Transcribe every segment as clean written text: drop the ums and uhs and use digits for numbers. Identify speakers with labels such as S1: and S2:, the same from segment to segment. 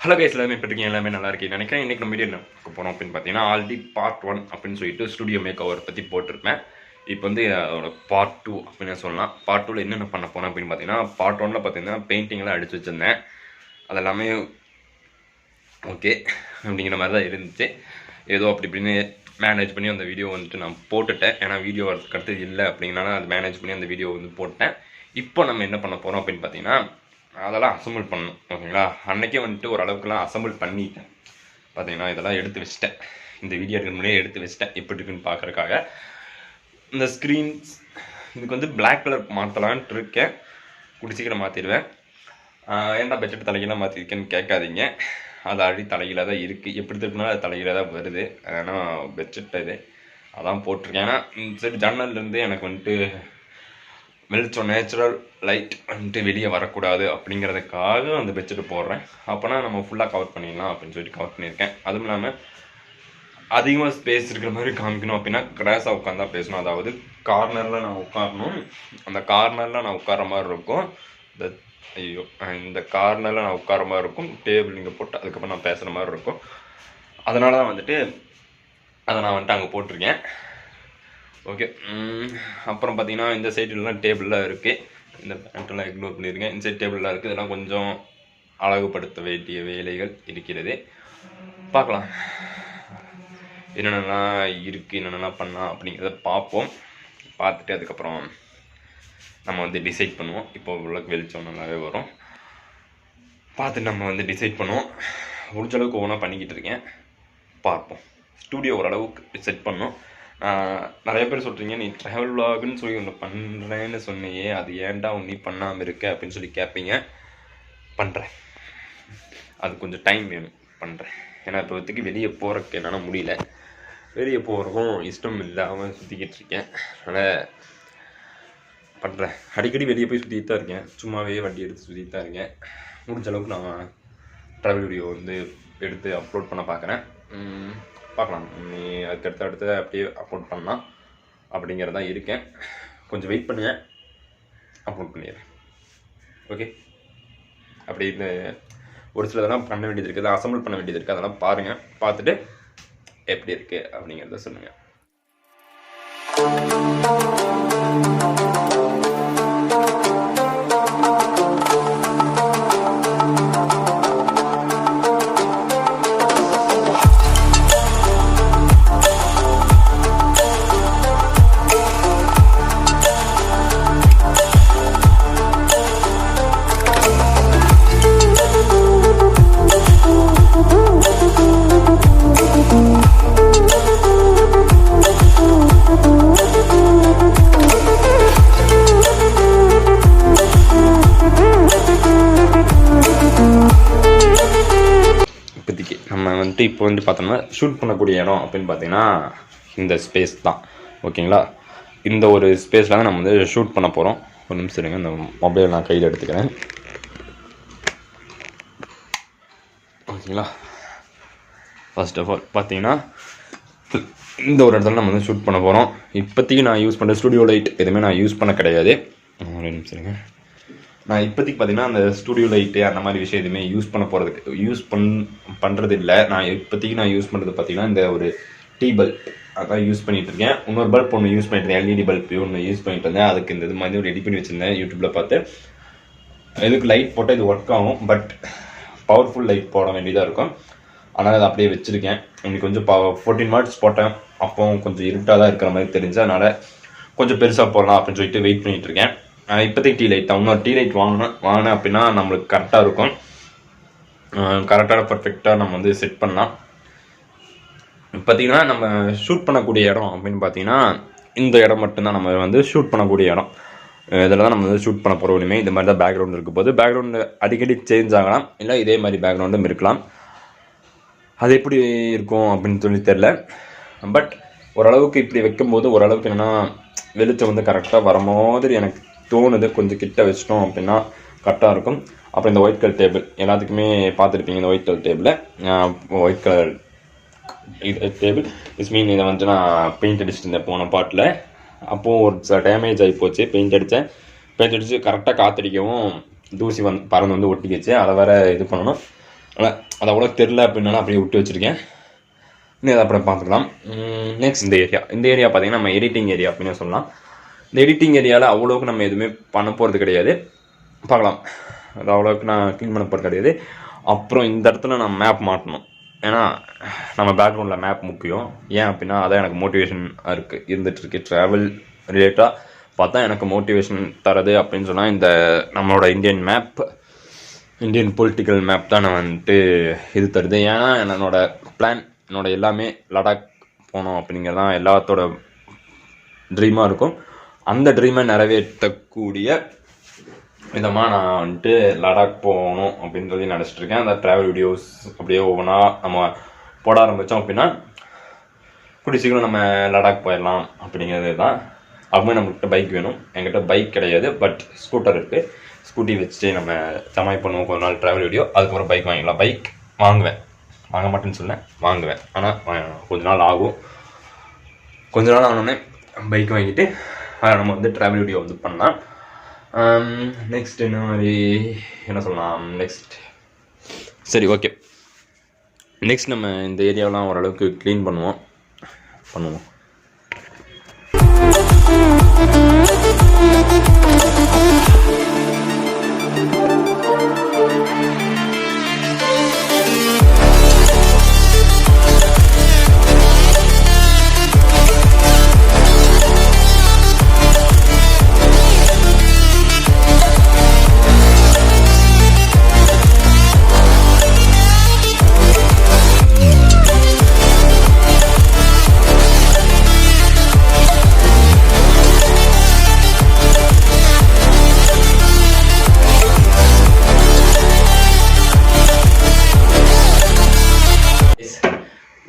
S1: Hello guys, எல்லாமே எப்படிருக்கீங்க? எல்லாமே நல்லா இருக்கீங்க நினைக்கிறேன். இன்றைக்கி நம்ம வீடியோ என்ன பார்க்க போகிறோம் அப்படின்னு பார்த்தீங்கன்னா, ஆல்ரெடி பார்ட் 1 அப்படின்னு சொல்லிட்டு ஸ்டுடியோ மேக் ஓவர் பற்றி போட்டிருப்பேன். இப்போ வந்து அதோட பார்ட் 2 அப்படின்னு சொல்லலாம். பார்ட் 2ல் என்னென்ன பண்ண போகிறேன் அப்படின்னு பார்த்தீங்கன்னா, பார்ட் 1ல் பார்த்தீங்கன்னா பெயிண்டிங்லாம் அடித்து வச்சுருந்தேன். அதெல்லாமே ஓகே அப்படிங்கிற மாதிரி தான் இருந்துச்சு. ஏதோ அப்படி இப்படின்னு மேனேஜ் பண்ணி அந்த வீடியோ வந்துட்டு நான் போட்டுட்டேன். ஏன்னா வீடியோ வரதுக்கு அடுத்தது இல்லை அப்படிங்கனால அது மேனேஜ் பண்ணி அந்த வீடியோ வந்து போட்டேன். இப்போ நம்ம என்ன பண்ண போகிறோம் அப்படின்னு பார்த்தீங்கன்னா, அதெல்லாம் அசம்பிள் பண்ணணும். ஓகேங்களா? அன்றைக்கே வந்துட்டு ஓரளவுக்குலாம் அசம்பிள் பண்ணிட்டேன். பார்த்தீங்கன்னா இதெல்லாம் எடுத்து வச்சிட்டேன். இந்த வீடியோ எடுக்க முன்னாடியே எடுத்து வச்சிட்டேன் எப்படி இருக்குன்னு பார்க்குறக்காக. இந்த ஸ்க்ரீன்ஸ் இதுக்கு வந்து பிளாக் கலர் மாற்றலான்ட்டு இருக்கேன். கூடி சீக்கிரம் மாற்றிடுவேன். ஏன்டா பெட்ஷீட் தலைகீழாக மாற்றிருக்கேன்னு கேட்காதீங்க. அது ஆல்ரெடி தலைகீழாக தான் இருக்குது. எப்படி திருப்பினாலும் அது தலைகீழாக தான் வருது. அதனால் பெட்ஷீட் இது அதான் போட்டிருக்கேன். ஏன்னா இந்த சைடு ஜன்னல்லேருந்து எனக்கு வந்துட்டு வெளிச்சம் நேச்சுரல் லைட் வந்துட்டு வெளியே வரக்கூடாது அப்படிங்கிறதுக்காக அந்த பெட்ஷீட்டு போடுறேன். அப்போனா நம்ம ஃபுல்லாக கவர் பண்ணிடலாம் அப்படின்னு சொல்லிட்டு கவர் பண்ணியிருக்கேன். அதுவும் இல்லாமல் அதிகமாக ஸ்பேஸ் இருக்கிற மாதிரி காமிக்கணும் அப்படின்னா கிராஸாக உட்காந்தா பேசணும். அதாவது கார்னரில் நான் உட்காரணும். அந்த கார்னரில் நான் உட்கார மாதிரி இருக்கும். இந்த கார்னரில் நான் உட்கார மாதிரி இருக்கும். டேபிள் இங்கே போட்டு அதுக்கப்புறம் நான் பேசுகிற மாதிரி இருக்கும். அதனால தான் வந்துட்டு அதை நான் வந்துட்டு அங்கே போட்டிருக்கேன். ஓகே. அப்புறம் பார்த்தீங்கன்னா இந்த சைடுலாம் டேபிள்லாம் இருக்குது. இந்த பேண்ட்டெல்லாம் இக்னோர் பண்ணியிருக்கேன். இந்த சைடு டேபிள்லாம் இருக்குது. இதெல்லாம் கொஞ்சம் அழகுபடுத்த வேண்டிய வேலைகள் இருக்கிறது. பார்க்கலாம் என்னென்னலாம் இருக்குது, என்னென்னலாம் பண்ணலாம் அப்படிங்கிறத பார்ப்போம். பார்த்துட்டு அதுக்கப்புறம் நம்ம வந்து டிசைட் பண்ணுவோம். இப்போ உள்ள வெளிச்சம் நல்லாவே வரும். பார்த்துட்டு நம்ம வந்து டிசைட் பண்ணுவோம். முடிஞ்ச அளவுக்கு ஒவ்வொன்றா பண்ணிக்கிட்டு இருக்கேன். பார்ப்போம். ஸ்டூடியோ ஓரளவுக்கு செட் பண்ணோம். நிறைய பேர் சொல்கிறீங்க, நீ ட்ராவல் விலாகுன்னு சொல்லி ஒன்று பண்ணுறேன்னு சொன்னியே, அது ஏன்டா நீ பண்ணாமல் இருக்க அப்படின்னு சொல்லி கேட்பீங்க. பண்ணுறேன். அது கொஞ்சம் டைம் வேணும். பண்ணுறேன். ஏன்னா இப்போதைக்கு வெளியே போகிறதுக்கு என்னால் முடியல. வெளியே போகிறதுக்கும் இஷ்டம் இல்லாமல் சுற்றிக்கிட்டு இருக்கேன். அதனால் பண்ணுறேன். அடிக்கடி வெளியே போய் சுற்றிட்டு தான் இருக்கேன். சும்மாவே வண்டி எடுத்து சுற்றிட்டு தான் இருக்கேன். முடிஞ்ச அளவுக்கு நான் ட்ராவல் வீடியோ வந்து எடுத்து அப்லோட் பண்ண பார்க்குறேன். பார்க்கலாம். நீ அதுக்கு அடுத்து அப்படியே அப்லோட் பண்ணலாம் அப்படிங்கிறதான் இருக்கேன். கொஞ்சம் வெயிட் பண்ணுங்க, அப்லோட் பண்ணிடுறேன். ஓகே. அப்படி இந்த ஒரு சிலதெல்லாம் பண்ண வேண்டியது இருக்குது, அசம்பிள் பண்ண வேண்டியது இருக்குது. அதெல்லாம் பாருங்கள். பார்த்துட்டு எப்படி இருக்குது அப்படிங்கிறத சொல்லுங்கள். நம்ம வந்துட்டு இப்போ வந்து பார்த்தோம்னா ஷூட் பண்ணக்கூடிய இடம் அப்படின்னு பார்த்தீங்கன்னா இந்த ஸ்பேஸ் தான். ஓகேங்களா? இந்த ஒரு ஸ்பேஸில் தான் நம்ம வந்து ஷூட் பண்ண போகிறோம். ஒரு நிமிஷம் இருங்க, இந்த மொபைல் நான் கையில் எடுத்துக்கிறேன். ஓகேங்களா? ஃபர்ஸ்ட் ஆஃப் ஆல் பார்த்தீங்கன்னா இந்த ஒரு இடத்துல நம்ம வந்து ஷூட் பண்ண போகிறோம். இப்போதைக்கு நான் யூஸ் பண்ணுற ஸ்டுடியோ லைட் எதுவுமே நான் யூஸ் பண்ண கிடையாது. ஒரு நிமிஷம் இருங்க. நான் இப்போதைக்கு பார்த்தீங்கன்னா அந்த ஸ்டூடியோ லைட்டு அந்த மாதிரி விஷயம் எதுவுமே யூஸ் பண்ணுறது இல்லை. நான் இப்போதைக்கு யூஸ் பண்ணுறது பார்த்தீங்கன்னா இந்த ஒரு டீ பல்ப் அதான் யூஸ் பண்ணிகிட்டு இருக்கேன். இன்னொரு பல்ப் ஒன்று யூஸ் பண்ணிட்டு இருந்தேன். எல்இடி பல்ப் ஒன்று யூஸ் பண்ணிட்டு இருந்தேன். அதுக்கு இந்த இது மாதிரி ரெடி பண்ணி வச்சுருந்தேன் யூடியூப்பில் பார்த்து. இதுக்கு லைட் போட்டால் இது ஒர்க் ஆகும், பட் பவர்ஃபுல் லைட் போட வேண்டியதாக இருக்கும். அதனால் அதை அப்படியே வச்சுருக்கேன். இன்னைக்கு கொஞ்சம் 14 வாட்ஸ் போட்டேன். அப்போ கொஞ்சம் இருட்டாக தான் இருக்கிற மாதிரி தெரிஞ்சு, அதனால் கொஞ்சம் பெருசாக போடலாம் அப்படின்னு சொல்லிட்டு வெயிட் பண்ணிகிட்டு இருக்கேன். இப்போதைக்கு டீ லைட் தான். இன்னொரு டீ லைட் வாங்கினேன் அப்படின்னா நம்மளுக்கு கரெக்டாக இருக்கும். கரெக்டாக பர்ஃபெக்டாக நம்ம வந்து செட் பண்ணலாம். பார்த்திங்கன்னா நம்ம ஷூட் பண்ணக்கூடிய இடம் அப்படின்னு பார்த்தீங்கன்னா இந்த இடம் மட்டும்தான் நம்ம வந்து ஷூட் பண்ணக்கூடிய இடம். இதில் தான் நம்ம வந்து ஷூட் பண்ண போகிற ஒன்றுமே இந்த மாதிரி தான் பேக்ரவுண்ட் இருக்கும் போது பேக்ரவுண்டு அடிக்கடி சேஞ்ச் ஆகலாம், இல்லை இதே மாதிரி பேக்ரவுண்டும் இருக்கலாம். அது எப்படி இருக்கும் அப்படின்னு சொல்லி தெரில. பட் ஓரளவுக்கு இப்படி வைக்கும்போது ஓரளவுக்கு என்னென்னா வெளிச்சம் வந்து கரெக்டாக வர மாதிரி எனக்கு தோணுது. கொஞ்சம் கிட்ட வச்சிட்டோம் அப்படின்னா கரெக்டாக இருக்கும். அப்புறம் இந்த ஒயிட் கலர் டேபிள் எல்லாத்துக்குமே பார்த்துருப்பீங்க. இந்த ஒயிட் கலர் டேபிளில் ஒயிட் கலர் டேபிள் மீன் இதை வந்து நான் பெயிண்ட் அடிச்சுட்டு இருந்தேன் போன பாட்டில். அப்போது ஒரு டேமேஜ் ஆகி போச்சு. பெயிண்ட் அடித்து கரெக்டாக காற்றடிக்கவும் தூசி பறந்து வந்து ஒட்டிக்கிச்சு. அதை வேறு இது பண்ணணும். ஆனால் அது அவ்வளோ தெரில அப்படின்னாலும் அப்படியே விட்டு வச்சுருக்கேன். இன்னும் அதை அப்புறம் பார்த்துக்கலாம். நெக்ஸ்ட் இந்த ஏரியா பார்த்தீங்கன்னா நம்ம எடிட்டிங் ஏரியா அப்படின்னு சொல்லலாம். இந்த எடிட்டிங் ஏரியாவில் அவ்வளோக்கு நம்ம எதுவுமே பண்ண போகிறது கிடையாது. பார்க்கலாம், அது அவ்வளோக்கு நான் க்ளீன் பண்ண போகிறது கிடையாது. அப்புறம் இந்த இடத்துல நான் மேப் மாட்டணும். ஏன்னா நம்ம பேக்ரவுண்டில் மேப் முக்கியம். ஏன் அப்படின்னா அதான் எனக்கு மோட்டிவேஷனாக இருக்குது இருந்துகிட்ருக்கு. ட்ராவல் ரிலேட்டாக பார்த்தா எனக்கு மோட்டிவேஷன் தரது அப்படின்னு சொன்னால் இந்த நம்மளோட இந்தியன் பொலிட்டிக்கல் மேப் தான் நான் வந்துட்டு இது தருது. ஏன்னா என்னோடய பிளான், என்னோடய எல்லாமே லடாக் போகணும் அப்படிங்கிறது தான் எல்லாத்தோட ட்ரீமாக இருக்கும். அந்த ட்ரீமை நிறைவேற்றக்கூடிய விதமாக நான் வந்துட்டு லடாக் போகணும் அப்படின்றதையும் நினச்சிட்டு இருக்கேன். அந்த ட்ராவல் வீடியோஸ் அப்படியே ஒவ்வொன்றா நம்ம போட ஆரம்பித்தோம் அப்படின்னா கூடிய சீக்கிரம் நம்ம லடாக் போயிடலாம் அப்படிங்கிறது தான். அப்போ நம்மக்கிட்ட பைக் வேணும். என்கிட்ட பைக் கிடையாது, பட் ஸ்கூட்டர் இருக்குது. ஸ்கூட்டி வச்சுட்டு நம்ம சமாய் பண்ணுவோம் கொஞ்ச நாள் ட்ராவல் வீடியோ. அதுக்கப்புறம் பைக் வாங்கிக்கலாம். பைக் வாங்க மாட்டேன்னு சொன்னேன், வாங்குவேன். ஆனால் கொஞ்ச நாள் ஆகும். கொஞ்ச நாள் ஆனோடனே பைக் வாங்கிட்டு நம்ம வந்து ட்ராவல் வீடியோ வந்து பண்ணலாம். நெக்ஸ்ட் என்ன சொல்லலாம், சரி ஓகே. நெக்ஸ்ட் நம்ம இந்த ஏரியாவெலாம் ஓரளவுக்கு க்ளீன் பண்ணுவோம்.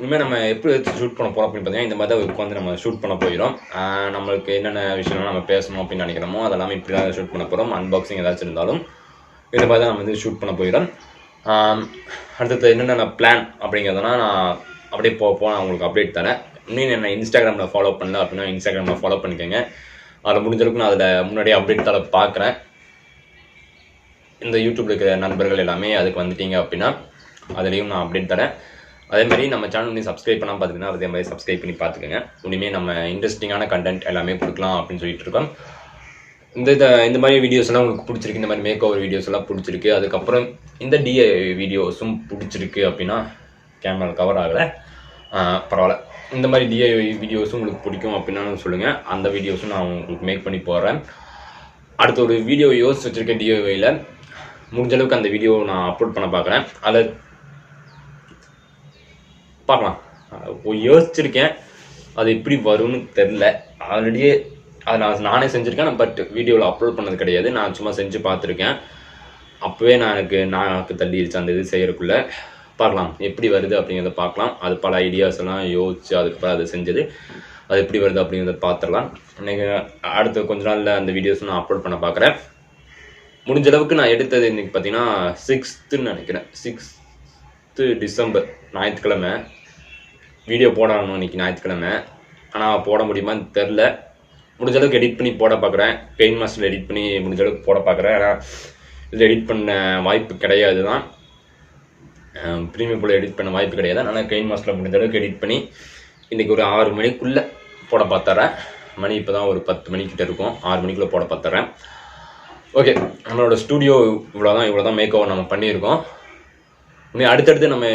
S1: இனிமேல் நம்ம எப்படி வச்சு ஷூட் பண்ண போகிறோம் அப்படின்னு பார்த்தீங்கன்னா இந்த மாதிரி தான் உட்காந்து நம்ம ஷூட் பண்ண போயிடும். நம்மளுக்கு என்னென்ன விஷயம்லாம் நம்ம பேசணும் அப்படின்னு நினைக்கிறோமோ அதெல்லாமே இப்படி தான் ஷூட் பண்ண போகிறோம். அன்பாக்சிங் ஏதாச்சும் இருந்தாலும் இந்த மாதிரி தான் நம்ம வந்து ஷூட் பண்ண போயிடும். அடுத்தது என்னென்ன பிளான் அப்படிங்கிறதுனா நான் அப்படியே நான் உங்களுக்கு அப்டேட் தரேன். இன்னும் என்ன இன்ஸ்டாகிராமில் ஃபாலோ பண்ணல அப்படின்னா இன்ஸ்டாகிராமில் ஃபாலோ பண்ணிக்கோங்க. அதில் முடிஞ்சளவுக்கு நான் அதில் முன்னாடியே அப்டேட் தர பார்க்குறேன். இந்த யூடியூப்ல இருக்கிற நண்பர்கள் எல்லாமே அதுக்கு வந்துட்டீங்க அப்படின்னா அதுலேயும் நான் அப்டேட் தரேன். அதே மாதிரி நம்ம சேனல் நீ சப்ஸ்கிரைப் பண்ணால் பார்த்துக்கிங்கன்னா அதே மாதிரி சப்ஸ்கிரைப் பண்ணி பார்த்துக்கோங்க. இனிமேல் நம்ம இன்ட்ரெஸ்டிங்கான கண்டென்ட் எல்லாமே கொடுக்கலாம் அப்படின்னு சொல்லிட்டு இருக்கோம். இந்த மாதிரி வீடியோஸ் எல்லாம் உங்களுக்கு பிடிச்சிருக்கு, இந்த மாதிரி மேக் ஓவர் வீடியோஸ் எல்லாம் பிடிச்சிருக்கு, அதுக்கப்புறம் இந்த டிஐ வீடியோஸும் பிடிச்சிருக்கு அப்படின்னா கேமரா கவர் ஆகலை, பரவாயில்ல. இந்த மாதிரி டிஐ வீடியோஸும் உங்களுக்கு பிடிக்கும் அப்படின்னாலும் சொல்லுங்கள். அந்த வீடியோஸும் நான் உங்களுக்கு மேக் பண்ணி போடுறேன். அடுத்த ஒரு வீடியோ யோசிச்சு வச்சுருக்கேன் டிஐயில். முடிஞ்சளவுக்கு அந்த வீடியோ நான் அப்லோட் பண்ண பார்க்குறேன். அதை பார்க்கலாம். யோசிச்சிருக்கேன், அது எப்படி வரும்னு தெரில. ஆல்ரெடியே அதை நானே செஞ்சுருக்கேன், பட் வீடியோவில் அப்லோட் பண்ணது கிடையாது. நான் சும்மா செஞ்சு பார்த்துருக்கேன். அப்போவே எனக்கு தள்ளிடுச்சு அந்த இது செய்யறதுக்குள்ளே. பார்க்கலாம் எப்படி வருது அப்படிங்கிறத பார்க்கலாம். அது பல ஐடியாஸ் எல்லாம் யோசிச்சு அதுக்கப்புறம் அதை செஞ்சது. அது எப்படி வருது அப்படிங்கிறத பார்த்துடலாம். இன்றைக்கி அடுத்த கொஞ்ச நாளில் அந்த வீடியோஸ் நான் அப்லோட் பண்ண பார்க்குறேன். முடிஞ்சளவுக்கு நான் எடுத்தது இன்றைக்கி பார்த்தீங்கன்னா 6th நினைக்கிறேன். 6th டிசம்பர் ஞாயிற்றுக்கிழமை வீடியோ போடணும். இன்றைக்கி ஞாயிற்றுக்கிழமை, ஆனால் போட முடியுமான்னு தெரில. முடிஞ்சளவுக்கு எடிட் பண்ணி போட பார்க்குறேன். பெயின் மாஸ்டரில் எடிட் பண்ணி முடிஞ்சளவுக்கு போட பார்க்குறேன். ஆனால் இதில் எடிட் பண்ண வாய்ப்பு கிடையாது தான். ப்ரீமியம் போல் எடிட் பண்ண வாய்ப்பு கிடையாது. ஆனால் பெயின் மாஸ்டரில் முடிஞ்சளவுக்கு எடிட் பண்ணி இன்றைக்கி ஒரு 6 மணிக்குள்ளே போட பார்த்துறேன். மணி இப்போ தான் ஒரு 10 மணிக்கிட்ட இருக்கும். 6 மணிக்குள்ளே போட பார்த்துறேன். ஓகே, நம்மளோட ஸ்டூடியோ இவ்வளோ தான் மேக் ஓவர் நம்ம பண்ணியிருக்கோம். அடுத்தடுத்து நம்ம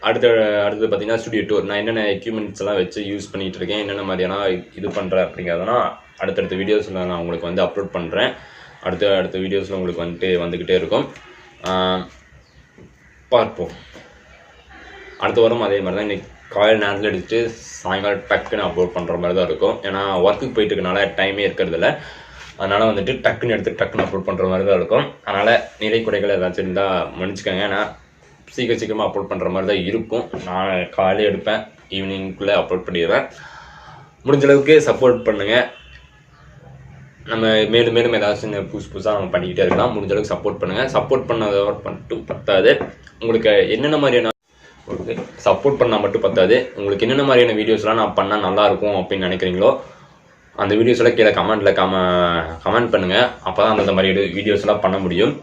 S1: அடுத்தது பார்த்தீங்கன்னா ஸ்டுடியோ டூர். நான் என்னென்ன எக்யூப்மெண்ட்ஸ் எல்லாம் வச்சு யூஸ் பண்ணிகிட்டு இருக்கேன், என்னென்ன மாதிரியான இது பண்ணுறேன் அப்படிங்கிறதுனா அடுத்தடுத்த வீடியோஸில் நான் உங்களுக்கு வந்து அப்லோட் பண்ணுறேன். அடுத்த வீடியோஸில் உங்களுக்கு வந்துக்கிட்டே இருக்கும். பார்ப்போம். அடுத்த வாரம் அதே மாதிரி தான். இன்றைக்கி காலையில் நேரத்தில் எடுத்துகிட்டு சாயங்காலம் டக்குன்னு அப்லோட் பண்ணுற மாதிரி தான் இருக்கும். ஏன்னா ஒர்க்குக்கு போயிட்டு இருக்கனால டைமே இருக்கிறதில்ல. அதனால் வந்துட்டு டக்குன்னு அப்லோட் பண்ணுற மாதிரி தான் இருக்கும். அதனால் நிறை குறைகள் ஏதாச்சும் இருந்தால் மன்னிச்சுக்கோங்க. ஏன்னா சீக்கிரமாக அப்லோட் பண்ணுற மாதிரி தான் இருக்கும். நான் காலையில் எடுப்பேன், ஈவினிங்குள்ளே அப்லோட் பண்ணிடுவேன். முடிஞ்சளவுக்கு சப்போர்ட் பண்ணுங்கள். நம்ம மேலும் ஏதாச்சும் புதுசாக நம்ம பண்ணிக்கிட்டே இருக்கலாம். முடிஞ்சளவுக்கு சப்போர்ட் பண்ணுங்கள். சப்போர்ட் பண்ணதை மட்டும் பத்தாது, உங்களுக்கு என்னென்ன மாதிரியான சப்போர்ட் பண்ணால் மட்டும் பத்தாது. உங்களுக்கு என்னென்ன மாதிரியான வீடியோஸ்லாம் நான் பண்ணால் நல்லாயிருக்கும் அப்படின்னு நினைக்கிறீங்களோ அந்த வீடியோஸ்லாம் கீழே கமெண்ட் பண்ணுங்கள். அப்போ தான் அந்த மாதிரி வீடியோஸ்லாம் பண்ண முடியும்.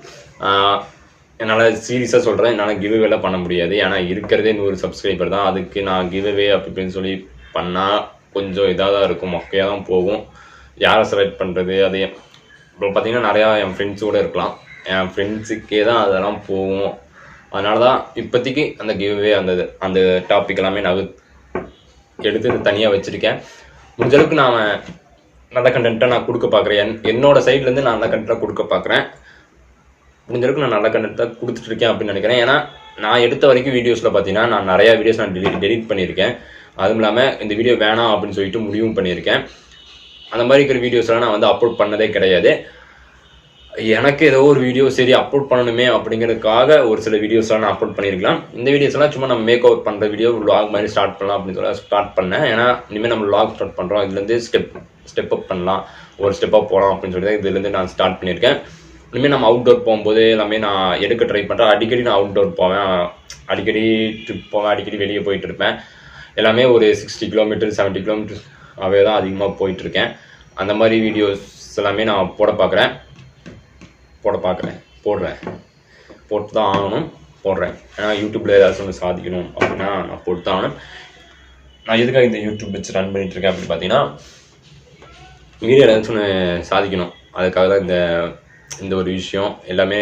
S1: என்னால் சீரியஸாக சொல்கிறேன், என்னால் கிவ்அவேலாம் பண்ண முடியாது. ஏன்னா இருக்கிறதே 100 சப்ஸ்கிரைபர் தான். அதுக்கு நான் கிவ்அவே அப்படின்னு சொல்லி பண்ணால் கொஞ்சம் இதாக தான் இருக்கும், மொக்கையாக தான் போகும். யாரை செலக்ட் பண்ணுறது? அது இப்போ பார்த்தீங்கன்னா நிறையா என் ஃப்ரெண்ட்ஸோடு இருக்கலாம், என் ஃப்ரெண்ட்ஸுக்கே தான் அதெல்லாம் போகும். அதனால தான் இப்போதைக்கு அந்த கிவ்அவே அந்த டாபிக் எல்லாமே நான் எடுத்து தனியாக வச்சுருக்கேன். முடிஞ்சளவுக்கு நான் நல்ல கண்டென்ட்டாக நான் கொடுக்க பார்க்குறேன். என்னோடய சைட்லேருந்து நான் நல்ல கண்டென்ட்டாக கொடுக்க பார்க்குறேன். முடிஞ்சளவுக்கு நான் நல்ல கண்டென்ட்டாக கொடுத்துட்ருக்கேன் அப்படின்னு நினைக்கிறேன். ஏன்னா நான் எடுத்த வரைக்கும் வீடியோஸில் பார்த்தீங்கன்னா நான் நிறையா வீடியோஸ் நான் டெலிட் பண்ணியிருக்கேன். அதுவும் இல்லாமல் இந்த வீடியோ வேணாம் அப்படின்னு சொல்லிட்டு முடிவும் பண்ணியிருக்கேன். அந்த மாதிரி இருக்கிற வீடியோஸ்லாம் நான் அப்லோட் பண்ணதே கிடையாது. எனக்கு ஏதோ ஒரு வீடியோ சரி அப்லோட் பண்ணணுமே அப்படிங்கிறதுக்காக ஒரு சில வீடியோஸ்லாம் நான் அப்லோட் பண்ணியிருக்கலாம். இந்த வீடியோஸ்லாம் சும்மா நம்ம மேக் ஓவர் பண்ணுற வீடியோ வ்ளாக் மாதிரி ஸ்டார்ட் பண்ணலாம் அப்படின்னு சொல்லி ஸ்டார்ட் பண்ணேன். ஏன்னா இனிமேல் நம்ம வ்ளாக் ஸ்டார்ட் பண்ணுறோம், இதுலேருந்து ஸ்டெப் அப் பண்ணலாம், ஒரு ஸ்டெப்பாக போகலாம் அப்படின்னு சொல்லி இதுலேருந்து நான் ஸ்டார்ட் பண்ணியிருக்கேன். இனிமேல் நம்ம அவுட்டோர் போகும்போது எல்லாமே நான் எடுக்க ட்ரை பண்ணுறேன். அடிக்கடி நான் அவுட்டோர் போவேன், அடிக்கடி ட்ரிப் போவேன், அடிக்கடி வெளியே போயிட்டு இருப்பேன். எல்லாமே ஒரு 60 கிலோமீட்டர் 70 கிலோமீட்டர்ஸ் அவே தான் அதிகமாக போயிட்டுருக்கேன். அந்த மாதிரி வீடியோஸ் எல்லாமே நான் போடுறேன், போட்டு தான் ஆகணும், போடுறேன். ஏன்னா யூடியூப்பில் ஏதாச்சும் ஒன்று சாதிக்கணும் அப்படின்னா நான் போட்டு தான் ஆகணும். நான் எதுக்காக இந்த யூடியூப் வச்சு ரன் பண்ணிகிட்ருக்கேன் அப்படின்னு பார்த்தீங்கன்னா, வீடியோ ஏதாச்சும் ஒன்று சாதிக்கணும், அதுக்காக தான் இந்த ஒரு விஷயம் எல்லாமே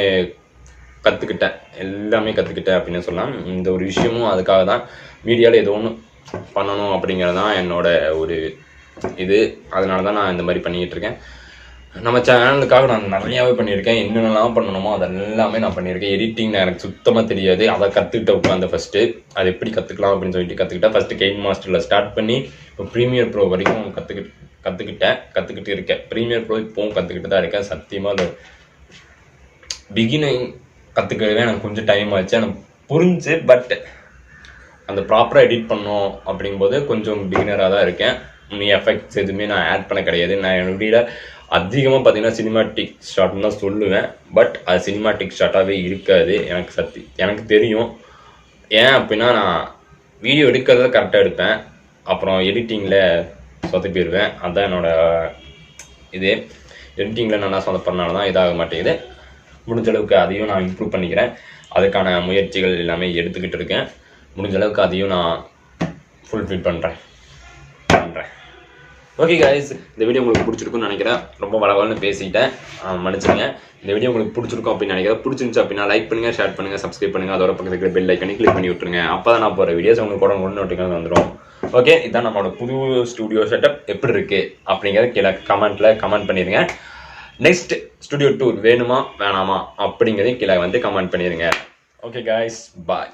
S1: கற்றுக்கிட்டேன் அப்படின்னு சொல்லலாம். இந்த ஒரு விஷயமும் அதுக்காக தான் மீடியாவில் ஏதோ ஒன்று பண்ணணும் அப்படிங்கிறது தான் என்னோட ஒரு அதனால தான் நான் இந்த மாதிரி பண்ணிக்கிட்டு இருக்கேன். நம்ம சேனலுக்காக நான் நிறையாவே பண்ணியிருக்கேன். என்னென்னலாம் பண்ணணுமோ அதெல்லாமே நான் பண்ணியிருக்கேன். எடிட்டிங் எனக்கு சுத்தமாக தெரியாது, அதை கற்றுக்கிட்ட உட்காந்து ஃபஸ்ட்டு அது எப்படி கற்றுக்கலாம் அப்படின்னு சொல்லிட்டு கற்றுக்கிட்டேன். ஃபஸ்ட்டு கெயின் மாஸ்டரில் ஸ்டார்ட் பண்ணி இப்போ ப்ரீமியர் ப்ரோ வரைக்கும் கற்றுக்கிட்டு இருக்கேன். ப்ரீமியர் ப்ரோ இப்போவும் கற்றுக்கிட்டு தான் இருக்கேன். சத்தியமாக அது பிகினிங் கற்றுக்கவே எனக்கு கொஞ்சம் டைம் ஆச்சு, எனக்கு புரிஞ்சு. பட் அந்த ப்ராப்பராக எடிட் பண்ணோம் அப்படிங்கும்போது கொஞ்சம் பிகினராக தான் இருக்கேன். எஃபெக்ட்ஸ் எதுவுமே நான் ஆட் பண்ண கிடையாது. நான் என்னுடைய அதிகமாக பார்த்தீங்கன்னா சினிமாட்டிக் ஷாட்னு தான் சொல்லுவேன். பட் அது சினிமாட்டிக் ஷாட்டாகவே இருக்காது, எனக்கு தெரியும். ஏன் அப்படின்னா நான் வீடியோ எடுக்கிறத கரெக்டாக எடுப்பேன், அப்புறம் எடிட்டிங்கில் சொதப்பிடுவேன். அதுதான் என்னோடய எடிட்டிங்கில் நான் சொதப்படுறனால தான் இதாக மாட்டேங்குது. முடிஞ்ச அளவுக்கு அதையும் நான் இம்ப்ரூவ் பண்ணிக்கிறேன். அதுக்கான முயற்சிகள் எல்லாமே எடுத்துக்கிட்டு இருக்கேன். முடிஞ்ச அளவுக்கு அதையும் நான் ஃபுல்ஃபில் பண்ணுறேன். ஓகே கைஸ், இந்த வீடியோ உங்களுக்கு பிடிச்சிருக்குன்னு நினைக்கிறேன். ரொம்ப வளவலன்னு பேசிட்டேன், மன்னிச்சுங்க. இந்த வீடியோ உங்களுக்கு பிடிச்சிருக்கும் அப்படின்னு நினைக்கிறேன். பிடிச்சிருந்துச்சு அப்படின்னா லைக் பண்ணுங்கள், ஷேர் பண்ணுங்கள், சப்ஸ்கிரைப் பண்ணுங்கள். அதோட பக்கத்துக்கு பெல் ஐக்கனை கிளிக் பண்ணி விட்டுருங்க. அப்போ தான் நான் போகிற வீடியோஸ் உங்களுக்கு கூட நோட்டிஃபிகேஷன் வந்துடும். ஓகே, இதான் நம்மளோட புது ஸ்டூடியோ செட்டப் எப்படி இருக்குது அப்படிங்கிறத கீழே கமெண்ட் பண்ணிடுங்க. நெக்ஸ்ட் ஸ்டுடியோ டூர் வேணுமா வேணாமா அப்படிங்கிறதையும் கீழே கமெண்ட் பண்ணிடுங்க. ஓகே கைஸ், பாய்.